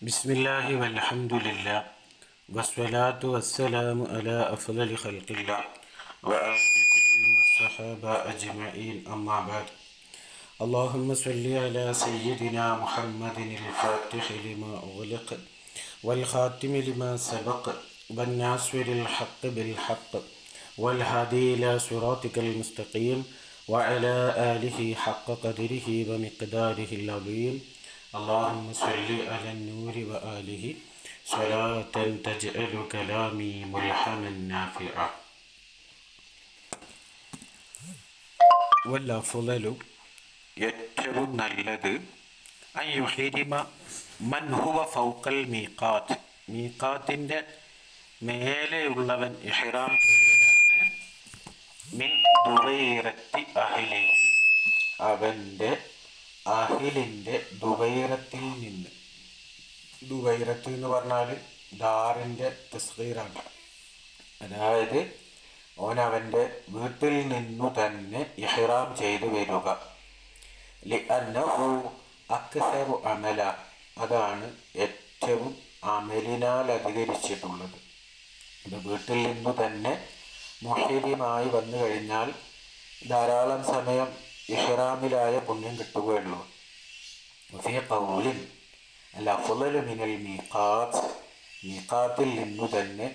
بسم الله والحمد لله والصلاة والسلام على أفضل خلق الله وآل كل والصحابة أجمعين أما بعد. اللهم صل على سيدنا محمد الفاتح لما أغلق والخاتم لما سبق والناصر الحق بالحق والهادي إلى صراطك المستقيم وعلى آله حق قدره ومقداره العظيم. اللهم صل على النور وآله صلاة تجعل كلامي ملحما نافعا. والأفضل ഏറ്റവും നല്ലത് അൻ യുഹരിമ മൻ ഹുവ ഫൗഖൽ മീഖാത്ത്, മീഖാത്തിൻ്റെ മേലെയുള്ളവൻ ഇഹ്റാം ചെയ്യലാണ്. മിൻ ദുവൈറത്തി അഹ്ലിഹി, അവൻ്റെ അഹിലിൻ്റെ ദുവൈറത്തിൽ നിന്ന്. ദുവൈറത്ത് എന്ന് പറഞ്ഞാൽ ദാറിൻ്റെ തസ്ഗീറാണ്. അതായത് അവൻ്റെ വീട്ടിൽ നിന്നു തന്നെ ഇഹ്റാം ചെയ്തു വരിക. ലിഅന്നഹു അക്സറു അമല, അതാണ് ഏറ്റവും അമലിനാൽ അധികരിച്ചിട്ടുള്ളത്. ഇത് വീട്ടിൽ നിന്നു തന്നെ മുഹരിമായി വന്നു കഴിഞ്ഞാൽ ധാരാളം സമയം ഇഹ്റാമിലായ പുണ്യം കിട്ടുകയുള്ളൂ. ഫീ ഖൗലിൻ അൽ അഫ്ളലു മിനൽ മീഖാത്ത്, മീഖാത്തിൽ നിന്നു തന്നെ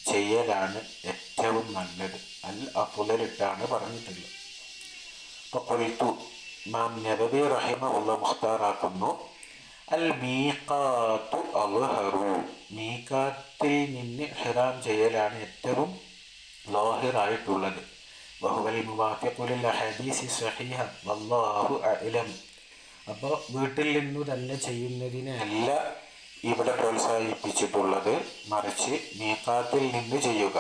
ചെയ്യലാണ് ഏറ്റവും നല്ലത്. അൽ അഫ്ളലിട്ടാണ് പറഞ്ഞിട്ടുള്ളത്. അപ്പോൾ ഖുൽതു, ഇമാം നബവി റഹിമഹുല്ലാഹ് മുഖ്താറാക്കുന്നു, അൽ മീഖാത്തു അദ്ഹറു, മീഖാത്തിൽ നിന്ന് ഇഹ്റാം ചെയ്യലാണ് ഏറ്റവും ളാഹിറായിട്ടുള്ളത്. വഹുവൽ മുവാഫിഖു ലിൽ അഹദീസി സ്വഹീഹ വല്ലാഹു അഅലം. അപ്പോൾ വീട്ടിൽ നിന്നു തന്നെ ചെയ്യുന്നതിനല്ല ഇവിടെ പ്രോത്സാഹിപ്പിച്ചിട്ടുള്ളത്, മറിച്ച് മീഖാത്തിൽ നിന്ന് ചെയ്യുക.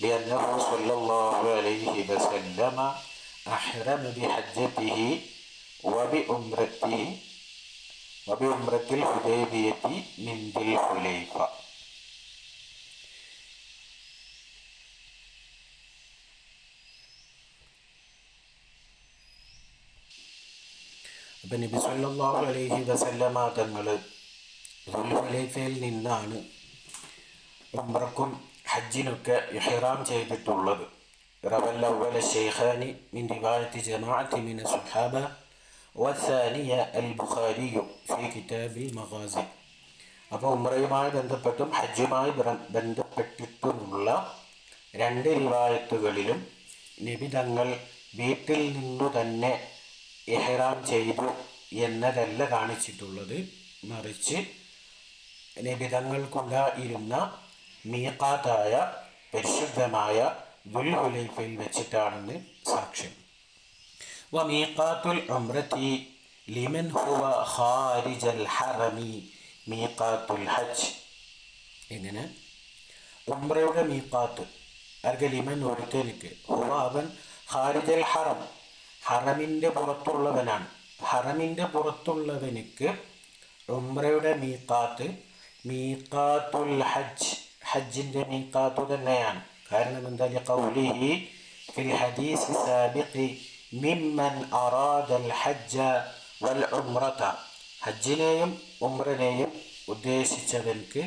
ലിഅന്നഹു സ്വല്ലല്ലാഹു അലൈഹി വസല്ലമ അഹ്റമ ബിഹജ്ജതിഹി വബിഉംറത്തിൽ ഹുദൈബിയത്തി മിൻ ദിൽ ഹുലൈഫ. അപ്പം നബി സല്ലല്ലാഹു അലൈഹി വസല്ലമ തങ്ങൾ ദുൽഹുലൈഫയിൽ നിന്നാണ് ഉംറക്കും ഹജ്ജിനൊക്കെ ഇഹ്റാം ചെയ്തിട്ടുള്ളത്. റവൽ അവ്വല ശൈഖാനി മിൻ റിവായത്തി ജമാഅത്തി മിന സുഹാബ വസാനിയ അൽ ബുഖാരിയു ഫി കിതാബിൽ മഗാസി. അപ്പോൾ ഉംറയുമായി ബന്ധപ്പെട്ടും ഹജ്ജുമായി ബന്ധപ്പെട്ടിട്ടുമുള്ള രണ്ട് റിവായത്തുകളിലും നബി തങ്ങൾ വീട്ടിൽ നിന്നു തന്നെ ഇഹ്റാം ചെയ്തു എന്നതല്ല കാണിച്ചിട്ടുള്ളത്, മറിച്ച് നബി തങ്ങൾക്കുണ്ടായിരുന്ന മീഖാത്തായ പരിശുദ്ധമായ ദുൽഹുലൈഫയിൽ വെച്ചിട്ടാണെന്ന് സാക്ഷ്യം. വ മീഖാത്തുൽ ഉംറതി ലിമൻ ഹുവ ഖാരിജൽ ഹറമി മീഖാത്തുൽ ഹജ്ജ്. എങ്ങനെ ഉംറയുടെ മീഖാത്ത് അർഗ ലിമൻ ഒരുത്തനിക്ക്, ഹുവ അവൻ, ഖാരിജൽ ഹറം ഹറമിൻ്റെ പുറത്തുള്ളവനാണ്. ഹറമിൻ്റെ പുറത്തുള്ളവനിക്ക് ഉംറയുടെ മീഖാത്ത് മീഖാത്തുൽ ഹജ്ജ്, ഹജ്ജിൻ്റെ മീഖാത്തു തന്നെയാണ്. കാരണം എന്താ? ലിഖൗലിഹി ഫിൽ ഹദീസ് സാബിഖി മിമ്മൻ അറാദൽ ഹജ്ജ വൽ ഉംറത, ഹജ്ജിനെയും ഉംറനെയും ഉദ്ദേശിച്ചവൻക്ക്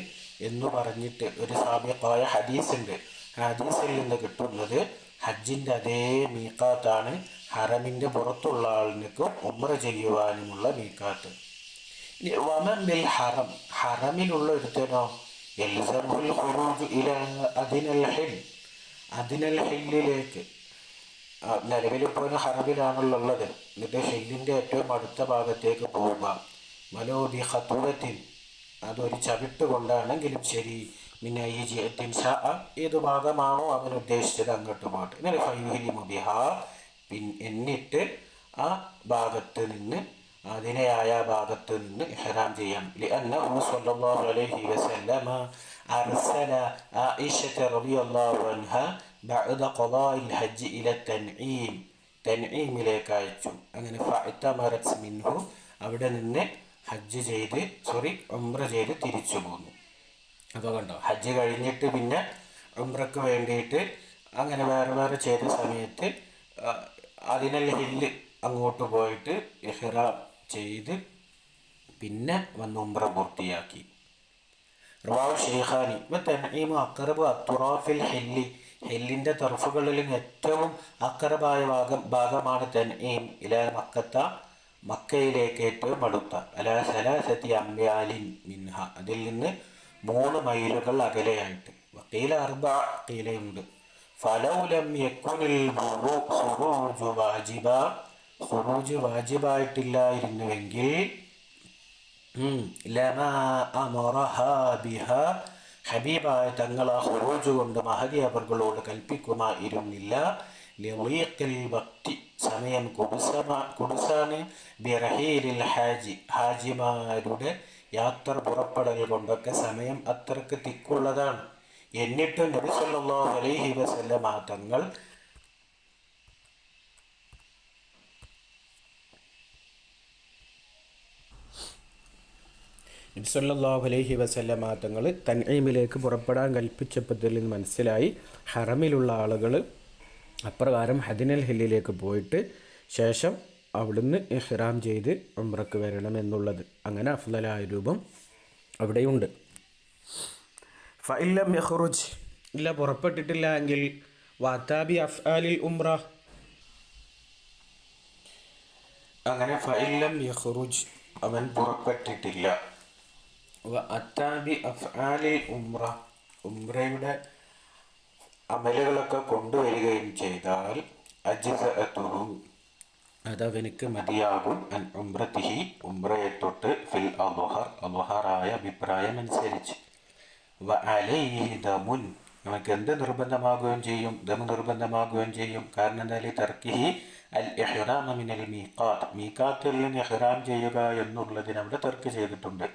എന്ന് പറഞ്ഞിട്ട് ഒരു സാബിഖായ ഹദീസുണ്ട്. ഹദീസിൽ നിന്ന് കിട്ടുന്നത് ഹജ്ജിൻ്റെ അതേ മീഖാത്താണ് ഹറമിൻ്റെ പുറത്തുള്ള ആളിനൊക്കെ ഉംറ ചെയ്യുവാനുമുള്ള മീഖാത്ത്. വമൻ ബിൽ ഹറം, ഹറമിലുള്ള ഒരുത്തനോ യൽസമുൽ ഖുറൂജ് ഇലാ അദിനൽ ഹിൽ, അദിനൽ ഹില്ലിലേക്ക്, നിലവിലിപ്പോൾ ഹറമിലാണല്ലോ ഉള്ളത്, എന്നിട്ട് ഹില്ലിൻ്റെ ഏറ്റവും അടുത്ത ഭാഗത്തേക്ക് പോവുക. വലോ ബി ഖത്വത്തിൻ, അതൊരു ചവിട്ട് കൊണ്ടാണെങ്കിലും ശരി, മിന ഈ ജിഹത്തിൻ ഷാ, ഏത് ഭാഗമാണോ അവൻ ഉദ്ദേശിച്ചത് അങ്ങോട്ട് പോകട്ടെ. ഇങ്ങനെ ഫയുഹ്രിമു ബിഹാ, എന്നിട്ട് ആ ഭാഗത്ത് നിന്ന്, അതിനെയായ ഭാഗത്ത് നിന്ന് ഇഹ്റാം ചെയ്യാം. ലിഅന്നഹു സ്വല്ലല്ലാഹു അലൈഹി വസല്ലമ അർസല ആയിഷത റളിയല്ലാഹു അൻഹ ബഅദ ഖളാഇൽ ഹജ്ജ് ഇല തൻഈം, തൻഈമിലേക്ക് അയച്ചു. അങ്ങനെ ഫഅതമറത് മിൻഹു, അവിടെ നിന്ന് ഹജ്ജ് ചെയ്ത് ഉംറ ചെയ്ത് തിരിച്ചു പോന്നു. അപ്പോൾ കണ്ടോ, ഹജ്ജ് കഴിഞ്ഞിട്ട് പിന്നെ ഉംറക്ക് വേണ്ടിയിട്ട് അങ്ങനെ വേറെ വേറെ ചെയ്ത സമയത്ത് അതിനൽ ഹില്ല് അങ്ങോട്ട് പോയിട്ട് ഇഹ്റാം ചെയ്ത് പിന്നെ വന്ന് ഉംറ പൂർത്തിയാക്കി. റവാഹു ഷെയ്ഖാനി വതൻഈമു അഖറബു അത്റാഫിൽ ഹില്ലി, ഹില്ലിൻ്റെ തർഫുകളിൽ ഏറ്റവും അഖറബായ ഭാഗമാണ് തൻഈം. ഇലാ മക്കത്ത, മക്കയിലേക്ക് ഏറ്റവും അടുത്ത. അലാ സലാസത്തി അംയാലിൻ മിൻഹ, അതിൽ നിന്ന് 3 മൈലുകൾ അകലെയായിട്ട്. വഖീല അർബഅ, ഖീലയുണ്ട്. ഫലൗ ലം യകുനിൽ ഖുറൂജു വാജിബ, ഖുറൂജ് വാജിബായിട്ടില്ലായിരുന്നുവെങ്കിൽ ലമാ അമറഹാ ബിഹാ, ഹബീബായ തങ്ങൾ ആ ഖുറൂജ് കൊണ്ട് മഹദി അവർകളോട് കൽപ്പിക്കുമായിരുന്നില്ല. ലിളീഖിൽ വഖ്തി, സമയം കുടുസാണ്. ബിറഹീലിൽ ഹാജി, ഹാജിമാരുടെ യാത്ര പുറപ്പെടൽ കൊണ്ടൊക്കെ സമയം അത്രക്ക് തിക്കുള്ളതാണ്. എന്നിട്ട് നബി സല്ലല്ലാഹു അലൈഹി വസല്ലമ തങ്ങൾ നബി സല്ലല്ലാഹു അലൈഹി വസല്ലമ തങ്ങൾ തൻഈമിലേക്ക് പുറപ്പെടാൻ കൽപ്പിച്ചപ്പോൾ നിന്ന് മനസ്സിലായി ഹറമിലുള്ള ആളുകൾ അപ്രകാരം ഹദിനൽ ഹില്ലിലേക്ക് പോയിട്ട് ശേഷം അവിടുന്ന് ഇഹ്റാം ചെയ്ത് ഉംറക്ക് വരണം എന്നുള്ളത്. അങ്ങനെ അഫ്ളലായ രൂപം അവിടെയുണ്ട്. ഫഇല്ലം യഖ്റുജ്, ഇല്ല പുറപ്പെട്ടിട്ടില്ല എങ്കിൽ വഅതാബി അഫ്ആലിൽ ഉംറ, അങ്ങനെ ഫഇല്ലം യഖ്റുജ്, അവൻ പുറപ്പെട്ടിട്ടില്ല. വഅതാബി അഫ്ആലിൽ ഉംറ, ഉംറയുടെ അമലുകളൊക്കെ കൊണ്ടുവരികയും ചെയ്താൽ അജ്സഅതുഹു, അതവനക്ക് മതിയാകും. അൻ ഉംറത്തിഹി, ഉംറയെ തൊട്ട് ഫിൽ അദ്ഹർ, അദ്ഹറായ അഭിപ്രായം അനുസരിച്ച്. വഅലൈഹി ദമുൻ, നമുക്ക് എന്ത് നിർബന്ധമാകുകയും ചെയ്യും? ദമ് നിർബന്ധമാകുകയും ചെയ്യും. കാരണം എന്താ? തർക്കിഹി അൽ ഇഹ്റാമ മിനൽ മീഖാത്ത്, മീഖാത്തിൽ നിന്ന് ഇഹ്റാം ചെയ്യുക എന്നുള്ളതിന് അവിടെ തർക്ക് ചെയ്തിട്ടുണ്ട്.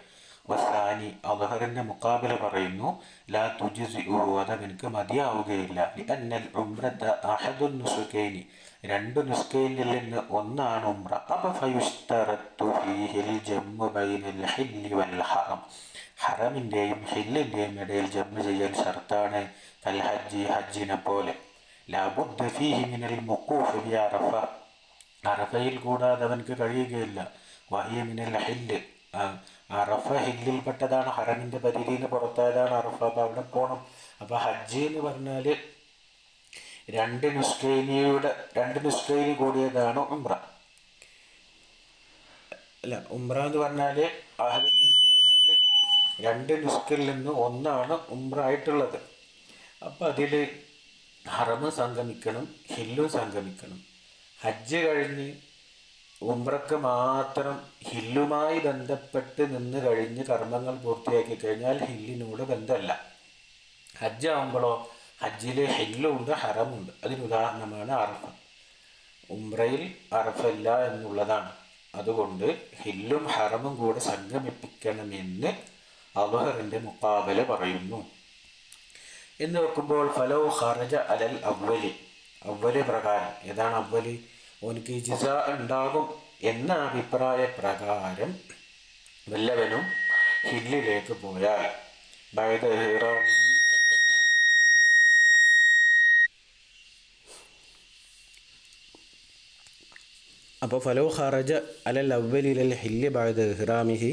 വസാനി, അദ്ഹറിൻ്റെ മുഖാബില പറയുന്നു, ലാ തുജ്സിഉ, അതവനക്ക് മതിയാവുകയില്ല. ലിഅന്നൽ ഉംറത അഹദുൻ നുസ്കൈനി, 2 നുസ്കയിൽ നിന്ന് ഒന്നാണ് ഉംറ. അപ്പോൾ ഫയുഷ്തറത്തു ഫീഹിൽ ജമ്മു ബൈനൽ ഹില്ലി വൽ ഹറം, ഹറമിൻ്റെയും ഹില്ലിൻ്റെയും ഇടയിൽ ജമ്മു ചെയ്യൽ ഷർത്താണ്. അൽ ഹജ്ജി, ഹജ്ജിനെ പോലെ. ലാബുദ്ദ ഫീഹി മിനൽ മുഖൂഫ് ബി അറഫ, അറഫയിൽ കൂടാതെ അവനക്ക് കഴിയുകയില്ല. വഹിയ മിനൽ ഹില്ല്, അറഫ ഹില്ലിൽപ്പെട്ടതാണ്, ഹറമിൻ്റെ പരിധിയിൽ നിന്ന് പുറത്തായതാണ് അറഫ. അപ്പോൾ അവിടെ പോകണം. അപ്പോൾ ഹജ്ജ് എന്ന് പറഞ്ഞാൽ 2 നുസ്കയിൽ കൂടിയതാണ് ഉംറ. അല്ല, ഉംറ എന്ന് പറഞ്ഞാൽ 2 നുസ്കിൽ നിന്ന് ഒന്നാണ് ഉംറ ആയിട്ടുള്ളത്. അപ്പം അതിൽ ഹറമ് സംഗമിക്കണം, ഹില്ലും സംഗമിക്കണം. ഹജ്ജ് കഴിഞ്ഞ് ഉംറക്ക് മാത്രം ഹില്ലുമായി ബന്ധപ്പെട്ട് നിന്ന് കഴിഞ്ഞ് കർമ്മങ്ങൾ പൂർത്തിയാക്കി കഴിഞ്ഞാൽ ഹില്ലിനോട് ബന്ധമല്ല. ഹജ്ജ് ആകുമ്പോഴോ ഹജ്ജിൽ ഹില്ലുണ്ട്, ഹറമുണ്ട്. അതിനുദാഹരണമാണ് അറഫ. ഉംറയിൽ അറഫല്ല എന്നുള്ളതാണ്. അതുകൊണ്ട് ഹില്ലും ഹറമും കൂടെ സംഗമിപ്പിക്കണമെന്ന് അദ്ഹറിൻ്റെ മുഖാബല പറയുന്നു. എന്ന് വെക്കുമ്പോൾ ഫലോ ഖറജ അലൽ അവ്വലി പ്രകാരം, ഏതാണ് അവ്വലി? ഓനക്ക് ഇജ്സ ഉണ്ടാകും എന്ന അഭിപ്രായ പ്രകാരം വല്ലവനും ഹില്ലിലേക്ക് പോയാൽ ബഅദ ഇഹ്റാമി, അപ്പോൾ ഫലോ ഖറജ അലൽ അവ്വലിൽ ഹില്ല് ബഅദ ഇഹ്റാമിഹി,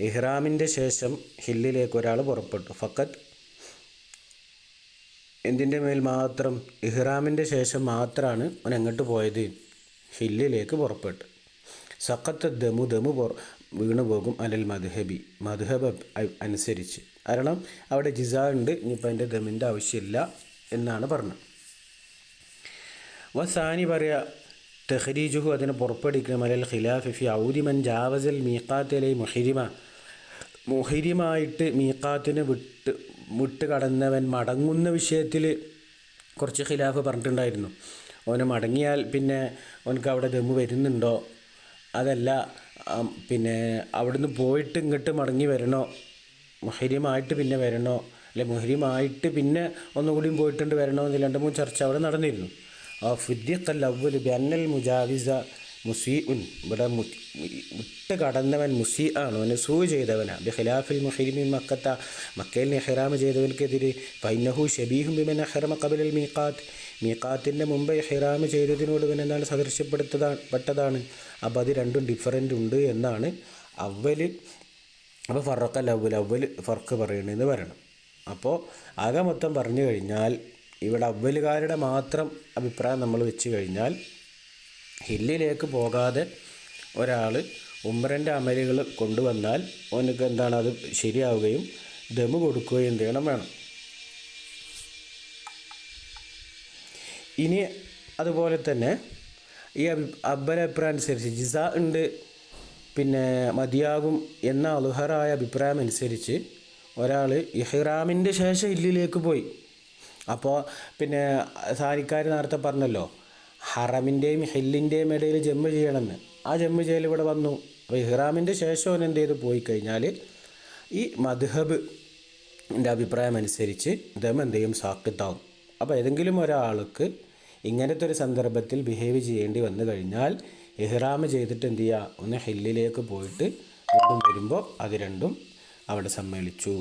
ഇഹ്റാമിൻ്റെ ശേഷം ഹില്ലിലേക്ക് ഒരാൾ പുറപ്പെട്ടു. ഫഖത്ത്, എന്തിൻ്റെ മേൽ മാത്രം? ഇഹ്റാമിൻ്റെ ശേഷം മാത്രമാണ് അവൻ എങ്ങോട്ട് പോയത്? ഹില്ലിലേക്ക് പുറപ്പെട്ടു. സഖത്ത് ദമു, വീണു പോകും. അലൽ മദ്ഹബി, മദ്ഹബ് അനുസരിച്ച്. കാരണം അവിടെ ജിസ ഉണ്ട്, ഇനിയിപ്പോൾ അതിൻ്റെ ദമിൻ്റെ ആവശ്യമില്ല എന്നാണ് പറഞ്ഞത്. വസാനി പറയാ തഖ്രീജുഹു, അതിനെ പുറപ്പെടുവിക്കണം. അലൽ ഖിലാഫി ഫി ഔദി മൻ ജാവസൽ മീഖാത്തിലെ മുഹിരിമായിട്ട് മീഖാത്തിന് വിട്ട് കടന്നവൻ മടങ്ങുന്ന വിഷയത്തിൽ കുറച്ച് ഖിലാഫ് പറഞ്ഞിട്ടുണ്ടായിരുന്നു. അവന് മടങ്ങിയാൽ പിന്നെ അവനക്ക് അവിടെ ദമ്മ് വരുന്നുണ്ടോ, അതല്ല പിന്നെ അവിടുന്ന് പോയിട്ട് ഇങ്ങോട്ട് മടങ്ങി വരണോ, മുഹരിമായിട്ട് പിന്നെ വരണോ, അല്ലെ മുഹരിമായിട്ട് പിന്നെ ഒന്നുകൂടിയും പോയിട്ടുണ്ട് വരണോ എന്ന് 2-3 ചർച്ച അവിടെ നടന്നിരുന്നു. ഫുദ്ദിഖൽ അവ്വൽ ബിഅന്നൽ മുജാവിസ മുസീഉൻ, ഇവിടെ വിട്ട് കടന്നവൻ മുസീ ആണ്, അവനെ സൂ ചെയ്തവനാണ്. ബിഖിലാഫിൽ മുഹരിമിൻ മക്കത്ത, മക്കയിൽ ഇഹ്റാം ചെയ്തവൻക്കെതിരെ ഫൈനഹു ഷബീഹും ബിമൻ അഹ്റമ ഖബലൽ മീഖാത്ത്, മീഖാത്തിൻ്റെ മുമ്പ് ഇഹ്റാം ചെയ്തതിനോട് പിന്നെ എന്താണ് സദൃശ്യപ്പെട്ടതാണ്. അപ്പോൾ അത് രണ്ടും ഡിഫറൻ്റ് ഉണ്ട് എന്നാണ് അവല് അപ്പോൾ ഫറക്കൽ അവല് ഫർക്ക് പറയണമെന്ന് പറയണം. അപ്പോൾ ആകെ മൊത്തം പറഞ്ഞു കഴിഞ്ഞാൽ ഇവിടെ അവലുകാരുടെ മാത്രം അഭിപ്രായം നമ്മൾ വെച്ച് കഴിഞ്ഞാൽ ഹില്ലിലേക്ക് പോകാതെ ഒരാൾ ഉംറൻ്റെ അമലുകൾ കൊണ്ടുവന്നാൽ അവനക്ക് എന്താണ് അത് ശരിയാവുകയും ദമ് കൊടുക്കുകയും ചെയ്യണം വേണം. ഇനി അതുപോലെ തന്നെ ഈ അഭിപ്രായം അനുസരിച്ച് ജിസ ഉണ്ട് പിന്നെ മതിയാകും എന്ന അലുഹറായ അഭിപ്രായം അനുസരിച്ച് ഒരാൾ ഇഹ്റാമിൻ്റെ ശേഷം ഹില്ലിലേക്ക് പോയി. അപ്പോൾ പിന്നെ സാരിക്കാർ നേരത്തെ പറഞ്ഞല്ലോ ഹറമിൻ്റെയും ഹില്ലിൻ്റെയും ഇടയിൽ ജമ്മ് ചെയ്യണമെന്ന്. ആ ജമ്മ് ചെയ്യൽ ഇവിടെ വന്നു. അപ്പോൾ ഇഹ്റാമിൻ്റെ ശേഷം അവൻ എന്ത് ചെയ്ത് പോയി കഴിഞ്ഞാൽ ഈ മദ്ഹബിൻ്റെ അഭിപ്രായം അനുസരിച്ച് ദം എന്ത് ചെയ്യും സാക്കിത്താവും. അപ്പോൾ ഏതെങ്കിലും ഒരാൾക്ക് ഇങ്ങനത്തെ ഒരു സന്ദർഭത്തിൽ ബിഹേവ് ചെയ്യേണ്ടി വന്നു കഴിഞ്ഞാൽ ഇഹ്റാം ചെയ്തിട്ട് എന്ത് ചെയ്യുക, ഒന്ന് ഹില്ലിലേക്ക് പോയിട്ട് വീണ്ടും വരുമ്പോൾ അത് രണ്ടും അവിടെ സമ്മേളിച്ചു.